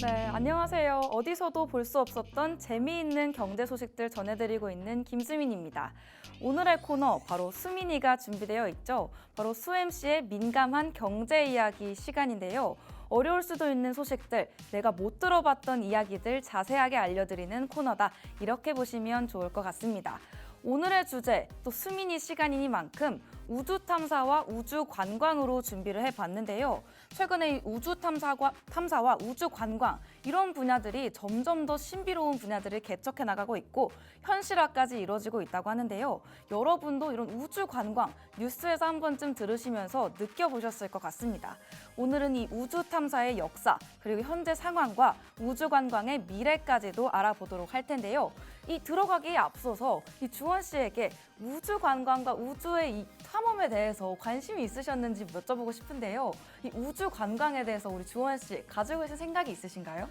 네, 안녕하세요. 어디서도 볼 수 없었던 재미있는 경제 소식들 전해드리고 있는 김수민입니다. 오늘의 코너 바로 수민이가 준비되어 있죠. 바로 수MC의 민감한 경제 이야기 시간인데요. 어려울 수도 있는 소식들, 내가 못 들어봤던 이야기들 자세하게 알려드리는 코너다. 이렇게 보시면 좋을 것 같습니다. 오늘의 주제, 또 수민이 시간이니만큼 우주 탐사와 우주 관광으로 준비를 해봤는데요. 최근에 이 우주 탐사와 우주 관광 이런 분야들이 점점 더 신비로운 분야들을 개척해 나가고 있고 현실화까지 이루어지고 있다고 하는데요. 여러분도 이런 우주 관광 뉴스에서 한 번쯤 들으시면서 느껴보셨을 것 같습니다. 오늘은 이 우주 탐사의 역사 그리고 현재 상황과 우주 관광의 미래까지도 알아보도록 할 텐데요. 이 들어가기에 앞서서 이 주원 씨에게 우주 관광과 우주의 이 탐험에 대해서 관심이 있으셨는지 여쭤보고 싶은데요. 이 우주 관광에 대해서 우리 주원 씨 가지고 계신 생각이 있으신가요?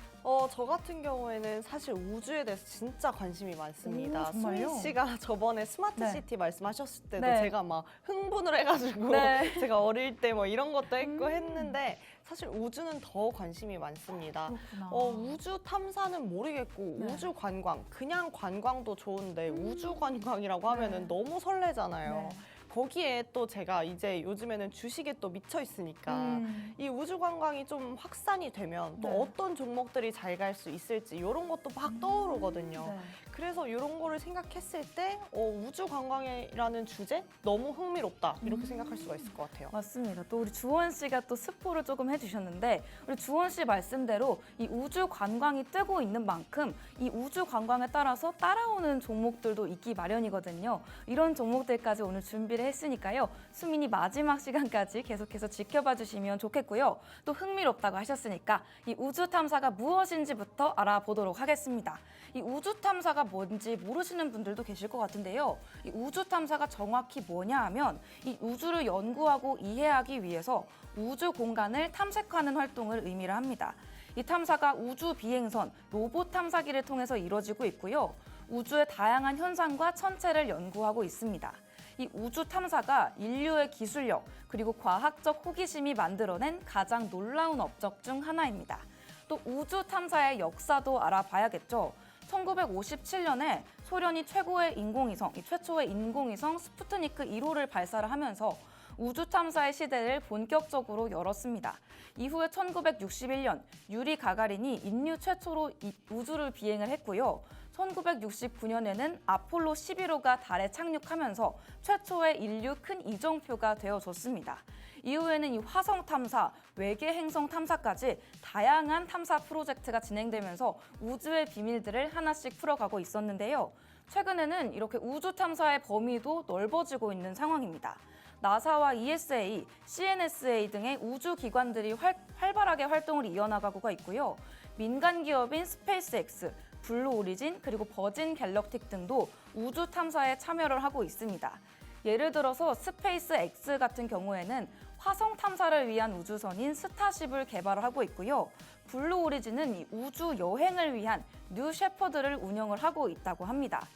저 같은 경우에는 사실 우주에 대해서 진짜 관심이 많습니다. 오, 정말요? 수민 씨가 저번에 스마트 네. 시티 말씀하셨을 때도 네. 제가 막 흥분을 해가지고 네. 제가 어릴 때 뭐 이런 것도 했고 했는데 사실 우주는 더 관심이 많습니다. 그렇구나. 우주 탐사는 모르겠고 네. 우주 관광, 그냥 관광도 좋은데 우주 관광이라고 하면은 네. 너무 설레잖아요. 네. 거기에 또 제가 이제 요즘에는 주식에 또 미쳐 있으니까 이 우주 관광이 좀 확산이 되면 또 네. 어떤 종목들이 잘 갈 수 있을지 이런 것도 막 떠오르거든요. 네. 그래서 이런 거를 생각했을 때 우주 관광이라는 주제 너무 흥미롭다 이렇게 생각할 수가 있을 것 같아요. 맞습니다. 또 우리 주원 씨가 또 스포를 조금 해주셨는데 우리 주원 씨 말씀대로 이 우주 관광이 뜨고 있는 만큼 이 우주 관광에 따라서 따라오는 종목들도 있기 마련이거든요. 이런 종목들까지 오늘 준비를 했으니까요. 수민이 마지막 시간까지 계속해서 지켜봐 주시면 좋겠고요. 또 흥미롭다고 하셨으니까 이 우주 탐사가 무엇인지부터 알아보도록 하겠습니다. 이 우주 탐사가 뭔지 모르시는 분들도 계실 것 같은데요. 이 우주 탐사가 정확히 뭐냐 하면 이 우주를 연구하고 이해하기 위해서 우주 공간을 탐색하는 활동을 의미를 합니다. 이 탐사가 우주 비행선, 로봇 탐사기를 통해서 이루어지고 있고요. 우주의 다양한 현상과 천체를 연구하고 있습니다. 이 우주 탐사가 인류의 기술력 그리고 과학적 호기심이 만들어낸 가장 놀라운 업적 중 하나입니다. 또 우주 탐사의 역사도 알아봐야겠죠. 1957년에 소련이 최초의 인공위성 스푸트니크 1호를 발사를 하면서 우주 탐사의 시대를 본격적으로 열었습니다. 이후에 1961년 유리 가가린이 인류 최초로 우주를 비행을 했고요. 1969년에는 아폴로 11호가 달에 착륙하면서 최초의 인류 큰 이정표가 되어줬습니다. 이후에는 이 화성 탐사, 외계 행성 탐사까지 다양한 탐사 프로젝트가 진행되면서 우주의 비밀들을 하나씩 풀어가고 있었는데요. 최근에는 이렇게 우주 탐사의 범위도 넓어지고 있는 상황입니다. 나사와 ESA, CNSA 등의 우주 기관들이 활발하게 활동을 이어나가고 있고요. 민간 기업인 스페이스X, 블루 오리진, 그리고 버진 갤럭틱 등도 우주 탐사에 참여를 하고 있습니다. 예를 들어서 스페이스X 같은 경우에는 화성 탐사를 위한 우주선인 스타쉽을 개발을 하고 있고요. 블루 오리진은 이 우주 여행을 위한 뉴 셰퍼드를 운영을 하고 있다고 합니다.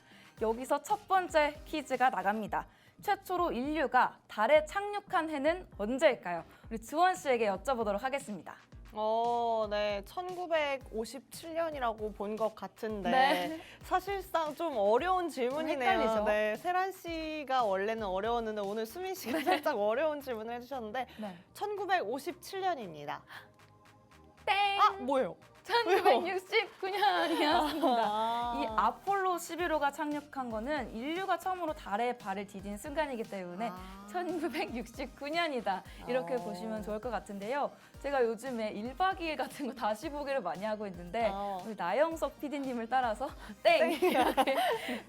여기서 첫 번째 퀴즈가 나갑니다. 최초로 인류가 달에 착륙한 해는 언제일까요? 우리 주원 씨에게 여쭤보도록 하겠습니다. 네, 1957년이라고 본 것 같은데 네. 사실상 좀 어려운 질문이네요. 헷갈리죠? 네, 세란 씨가 원래는 어려웠는데 오늘 수민 씨가 살짝 어려운 질문을 해주셨는데 네. 1957년입니다. 땡! 아, 뭐예요? 1969년이었습니다. 이 아폴로 11호가 착륙한 거는 인류가 처음으로 달에 발을 디딘 순간이기 때문에 1969년이다. 이렇게 보시면 좋을 것 같은데요. 제가 요즘에 1박 2일 같은 거 다시 보기를 많이 하고 있는데 우리 나영석 PD님을 따라서 땡! 이렇게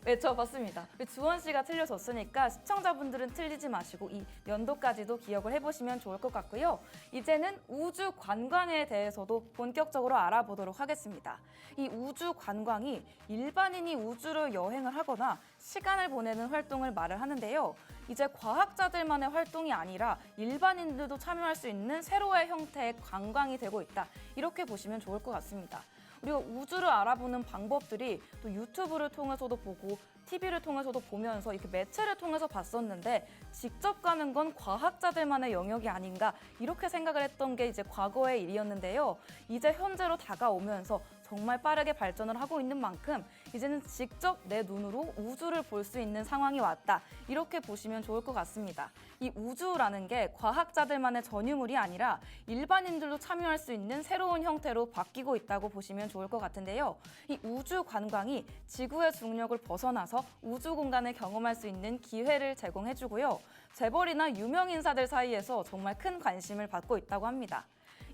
외쳐봤습니다. 주원 씨가 틀려줬으니까 시청자분들은 틀리지 마시고 이 연도까지도 기억을 해보시면 좋을 것 같고요. 이제는 우주 관광에 대해서도 본격적으로 알아보도록 하겠습니다. 이 우주 관광이 일반인이 우주를 여행을 하거나 시간을 보내는 활동을 말을 하는데요. 이제 과학자들만의 활동이 아니라 일반인들도 참여할 수 있는 새로운 형태의 관광이 되고 있다. 이렇게 보시면 좋을 것 같습니다. 우리가 우주를 알아보는 방법들이 또 유튜브를 통해서도 보고 TV를 통해서도 보면서 이렇게 매체를 통해서 봤었는데 직접 가는 건 과학자들만의 영역이 아닌가 이렇게 생각을 했던 게 이제 과거의 일이었는데요. 이제 현재로 다가오면서 정말 빠르게 발전을 하고 있는 만큼 이제는 직접 내 눈으로 우주를 볼 수 있는 상황이 왔다. 이렇게 보시면 좋을 것 같습니다. 이 우주라는 게 과학자들만의 전유물이 아니라 일반인들도 참여할 수 있는 새로운 형태로 바뀌고 있다고 보시면 좋을 것 같은데요. 이 우주 관광이 지구의 중력을 벗어나서 우주 공간을 경험할 수 있는 기회를 제공해주고요. 재벌이나 유명 인사들 사이에서 정말 큰 관심을 받고 있다고 합니다.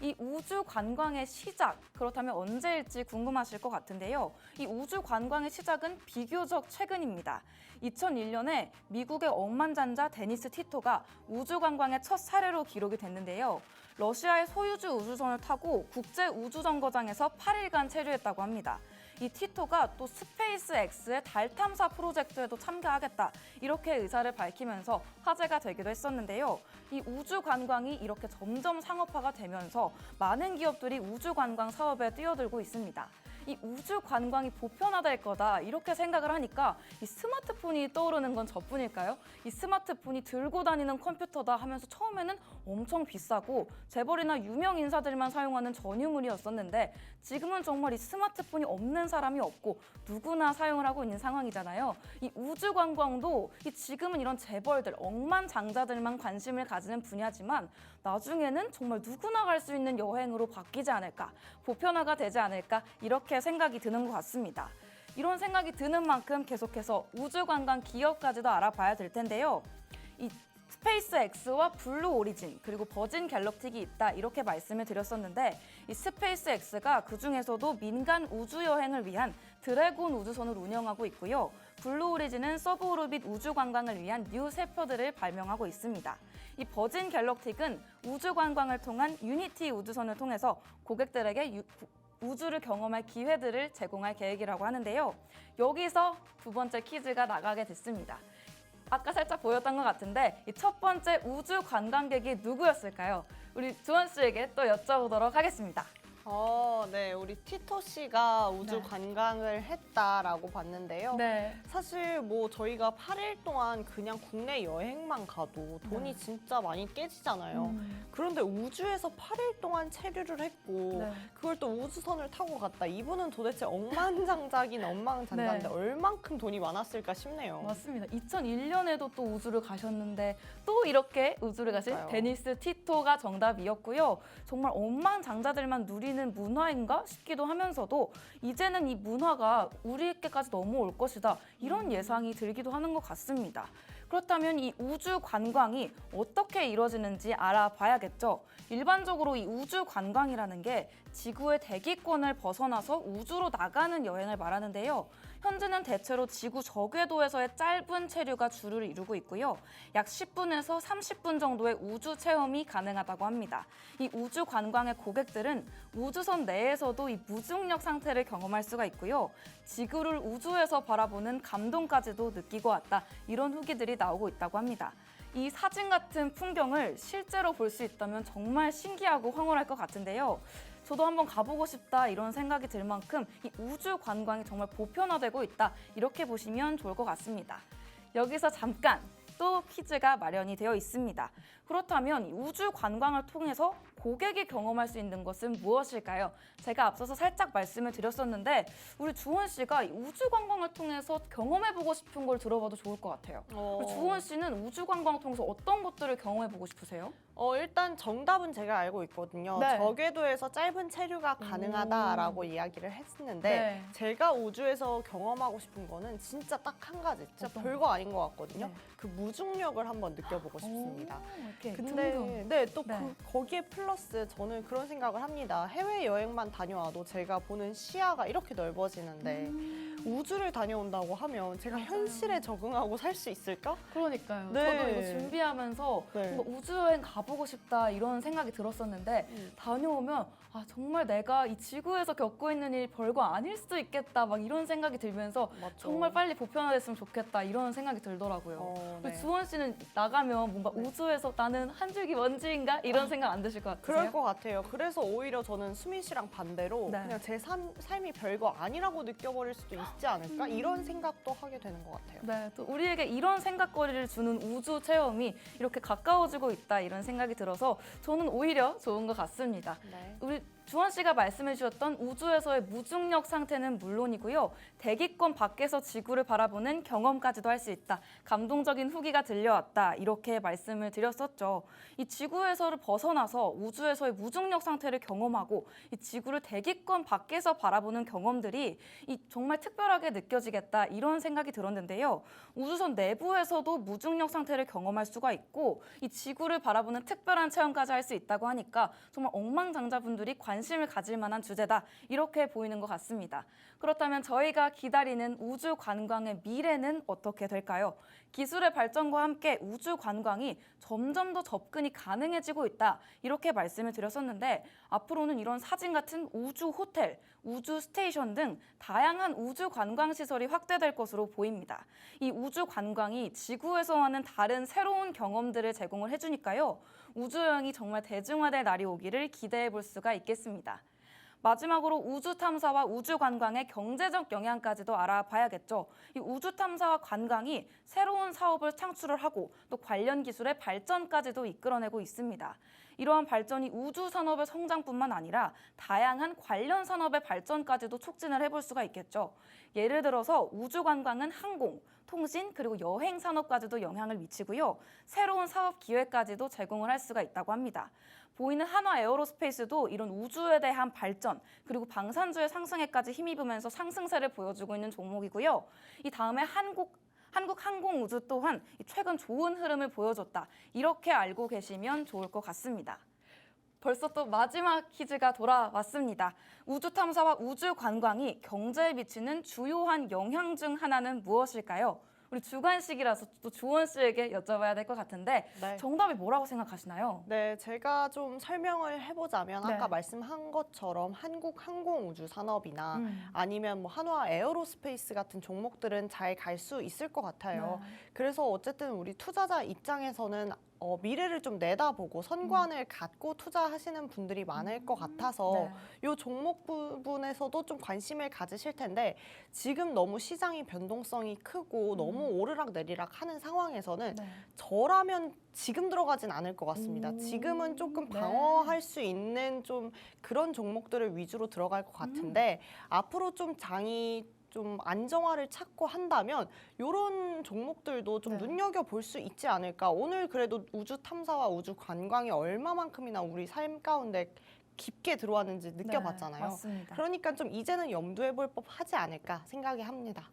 이 우주 관광의 시작, 그렇다면 언제일지 궁금하실 것 같은데요. 이 우주 관광의 시작은 비교적 최근입니다. 2001년에 미국의 억만장자 데니스 티토가 우주 관광의 첫 사례로 기록이 됐는데요. 러시아의 소유주 우주선을 타고 국제 우주정거장에서 8일간 체류했다고 합니다. 이 티토가 또 스페이스X의 달 탐사 프로젝트에도 참가하겠다 이렇게 의사를 밝히면서 화제가 되기도 했었는데요. 이 우주 관광이 이렇게 점점 상업화가 되면서 많은 기업들이 우주 관광 사업에 뛰어들고 있습니다. 이 우주 관광이 보편화될 거다 이렇게 생각을 하니까 이 스마트폰이 떠오르는 건 저뿐일까요? 이 스마트폰이 들고 다니는 컴퓨터다 하면서 처음에는 엄청 비싸고 재벌이나 유명 인사들만 사용하는 전유물이었었는데 지금은 정말 이 스마트폰이 없는 사람이 없고 누구나 사용을 하고 있는 상황이잖아요. 이 우주 관광도 지금은 이런 재벌들, 억만장자들만 관심을 가지는 분야지만 나중에는 정말 누구나 갈 수 있는 여행으로 바뀌지 않을까, 보편화가 되지 않을까 이렇게 생각이 드는 것 같습니다. 이런 생각이 드는 만큼 계속해서 우주관광 기업까지도 알아봐야 될 텐데요. 이 스페이스X와 블루 오리진 그리고 버진 갤럭틱이 있다 이렇게 말씀을 드렸었는데 이 스페이스X가 그중에서도 민간 우주 여행을 위한 드래곤 우주선을 운영하고 있고요. 블루 오리진은 서브오르빗 우주 관광을 위한 뉴 셰퍼드를 발명하고 있습니다. 이 버진 갤럭틱은 우주 관광을 통한 유니티 우주선을 통해서 고객들에게 우주를 경험할 기회들을 제공할 계획이라고 하는데요. 여기서 두 번째 퀴즈가 나가게 됐습니다. 아까 살짝 보였던 것 같은데 이 첫 번째 우주 관광객이 누구였을까요? 우리 주원 씨에게 또 여쭤보도록 하겠습니다. 네, 우리 티토 씨가 우주 네. 관광을 했다라고 봤는데요. 네. 사실 뭐 저희가 8일 동안 그냥 국내 여행만 가도 돈이 네. 진짜 많이 깨지잖아요. 그런데 우주에서 8일 동안 체류를 했고 네. 그걸 또 우주선을 타고 갔다. 이분은 도대체 억만장자긴 억만장자인데 네. 얼만큼 돈이 많았을까 싶네요. 맞습니다. 2001년에도 또 우주를 가셨는데 또 이렇게 우주를 가신 그러니까요. 데니스 티토가 정답이었고요. 정말 억만장자들만 누리는 문화인가 싶기도 하면서도 이제는 이 문화가 우리에게까지 넘어올 것이다. 이런 예상이 들기도 하는 것 같습니다. 그렇다면 이 우주 관광이 어떻게 이루어지는지 알아봐야겠죠. 일반적으로 이 우주 관광이라는 게 지구의 대기권을 벗어나서 우주로 나가는 여행을 말하는데요. 현재는 대체로 지구 저궤도에서의 짧은 체류가 주를 이루고 있고요. 약 10분에서 30분 정도의 우주 체험이 가능하다고 합니다. 이 우주 관광의 고객들은 우주선 내에서도 이 무중력 상태를 경험할 수가 있고요. 지구를 우주에서 바라보는 감동까지도 느끼고 왔다. 이런 후기들이 나오고 있다고 합니다. 이 사진 같은 풍경을 실제로 볼 수 있다면 정말 신기하고 황홀할 것 같은데요. 저도 한번 가보고 싶다 이런 생각이 들 만큼 이 우주 관광이 정말 보편화되고 있다 이렇게 보시면 좋을 것 같습니다. 여기서 잠깐 또 퀴즈가 마련이 되어 있습니다. 그렇다면 이 우주 관광을 통해서 고객이 경험할 수 있는 것은 무엇일까요? 제가 앞서서 살짝 말씀을 드렸었는데 우리 주원 씨가 이 우주 관광을 통해서 경험해보고 싶은 걸 들어봐도 좋을 것 같아요. 우리 주원 씨는 우주 관광을 통해서 어떤 것들을 경험해보고 싶으세요? 일단 정답은 제가 알고 있거든요. 네. 저궤도에서 짧은 체류가 가능하다라고 이야기를 했었는데 네. 제가 우주에서 경험하고 싶은 거는 진짜 딱 한 가지. 진짜 어떤 별거 아닌 것 같거든요. 네. 그 무중력을 한번 느껴보고 싶습니다. 이렇게 근데 둥둥. 네, 또 네. 거기에 플러스 저는 그런 생각을 합니다. 해외 여행만 다녀와도 제가 보는 시야가 이렇게 넓어지는데 우주를 다녀온다고 하면 제가 현실에 적응하고 살 수 있을까? 그러니까요. 네. 저도 이거 준비하면서 네. 뭔가 우주여행 가보고 싶다 이런 생각이 들었었는데 다녀오면 아 정말 내가 이 지구에서 겪고 있는 일이 별거 아닐 수도 있겠다 막 이런 생각이 들면서 맞죠. 정말 빨리 보편화됐으면 좋겠다 이런 생각이 들더라고요. 네. 주원 씨는 나가면 뭔가 우주에서 나는 한 줄기 먼지인가 이런 생각 안 드실 것 같으세요? 그럴 것 같아요. 그래서 오히려 저는 수민 씨랑 반대로 네. 그냥 제 삶이 별거 아니라고 느껴버릴 수도 있지 않을까? 이런 생각도 하게 되는 것 같아요. 네, 또 우리에게 이런 생각거리를 주는 우주 체험이 이렇게 가까워지고 있다 이런 생각이 들어서 저는 오히려 좋은 것 같습니다. 네. 우리 주원 씨가 말씀해 주셨던 우주에서의 무중력 상태는 물론이고요. 대기권 밖에서 지구를 바라보는 경험까지도 할 수 있다. 감동적인 후기가 들려왔다. 이렇게 말씀을 드렸었죠. 이 지구에서를 벗어나서 우주에서의 무중력 상태를 경험하고 이 지구를 대기권 밖에서 바라보는 경험들이 이 정말 특별하게 느껴지겠다. 이런 생각이 들었는데요. 우주선 내부에서도 무중력 상태를 경험할 수가 있고 이 지구를 바라보는 특별한 체험까지 할 수 있다고 하니까 정말 억만장자분들이 관심을 가질 만한 주제다. 이렇게 보이는 것 같습니다. 그렇다면 저희가 기다리는 우주 관광의 미래는 어떻게 될까요? 기술의 발전과 함께 우주 관광이 점점 더 접근이 가능해지고 있다. 이렇게 말씀을 드렸었는데 앞으로는 이런 사진 같은 우주 호텔, 우주 스테이션 등 다양한 우주 관광 시설이 확대될 것으로 보입니다. 이 우주 관광이 지구에서와는 다른 새로운 경험들을 제공을 해주니까요. 우주 여행이 정말 대중화될 날이 오기를 기대해 볼 수가 있겠습니다. 마지막으로 우주 탐사와 우주 관광의 경제적 영향까지도 알아봐야겠죠. 이 우주 탐사와 관광이 새로운 사업을 창출을 하고 또 관련 기술의 발전까지도 이끌어내고 있습니다. 이러한 발전이 우주 산업의 성장뿐만 아니라 다양한 관련 산업의 발전까지도 촉진을 해볼 수가 있겠죠. 예를 들어서 우주 관광은 항공, 통신 그리고 여행 산업까지도 영향을 미치고요. 새로운 사업 기회까지도 제공을 할 수가 있다고 합니다. 보이는 한화 에어로스페이스도 이런 우주에 대한 발전 그리고 방산주의 상승에까지 힘입으면서 상승세를 보여주고 있는 종목이고요. 이 다음에 한국항공우주 또한 최근 좋은 흐름을 보여줬다. 이렇게 알고 계시면 좋을 것 같습니다. 벌써 또 마지막 퀴즈가 돌아왔습니다. 우주 탐사와 우주 관광이 경제에 미치는 주요한 영향 중 하나는 무엇일까요? 우리 주관식이라서 또 주원 씨에게 여쭤봐야 될 것 같은데 네. 정답이 뭐라고 생각하시나요? 네, 제가 좀 설명을 해보자면 네. 아까 말씀한 것처럼 한국항공우주산업이나 아니면 뭐 한화 에어로스페이스 같은 종목들은 잘 갈 수 있을 것 같아요. 네. 그래서 어쨌든 우리 투자자 입장에서는 미래를 좀 내다보고 선관을 갖고 투자하시는 분들이 많을 것 같아서 네. 이 종목 부분에서도 좀 관심을 가지실 텐데 지금 너무 시장이 변동성이 크고 너무 오르락 내리락 하는 상황에서는 네. 저라면 지금 들어가진 않을 것 같습니다. 지금은 조금 네. 방어할 수 있는 좀 그런 종목들을 위주로 들어갈 것 같은데 앞으로 좀 장이 좀 안정화를 찾고 한다면 이런 종목들도 좀 네. 눈여겨볼 수 있지 않을까. 오늘 그래도 우주 탐사와 우주 관광이 얼마만큼이나 우리 삶 가운데 깊게 들어왔는지 느껴봤잖아요. 네, 맞습니다. 그러니까 좀 이제는 염두해 볼 법하지 않을까 생각이 합니다.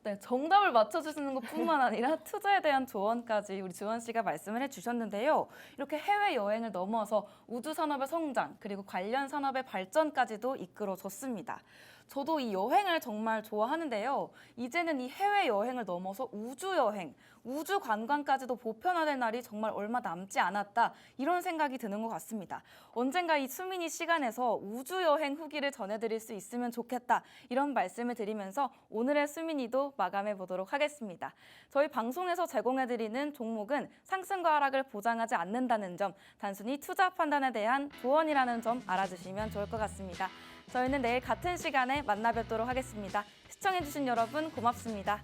네, 정답을 맞춰주시는 것뿐만 아니라 투자에 대한 조언까지 우리 주원 씨가 말씀을 해주셨는데요. 이렇게 해외 여행을 넘어서 우주 산업의 성장 그리고 관련 산업의 발전까지도 이끌어줬습니다. 저도 이 여행을 정말 좋아하는데요. 이제는 이 해외 여행을 넘어서 우주 여행, 우주 관광까지도 보편화될 날이 정말 얼마 남지 않았다 이런 생각이 드는 것 같습니다. 언젠가 이 수민이 시간에서 우주 여행 후기를 전해드릴 수 있으면 좋겠다 이런 말씀을 드리면서 오늘의 수민이도 마감해 보도록 하겠습니다. 저희 방송에서 제공해드리는 종목은 상승과 하락을 보장하지 않는다는 점, 단순히 투자 판단에 대한 조언이라는 점 알아주시면 좋을 것 같습니다. 저희는 내일 같은 시간에 만나 뵙도록 하겠습니다. 시청해주신 여러분 고맙습니다.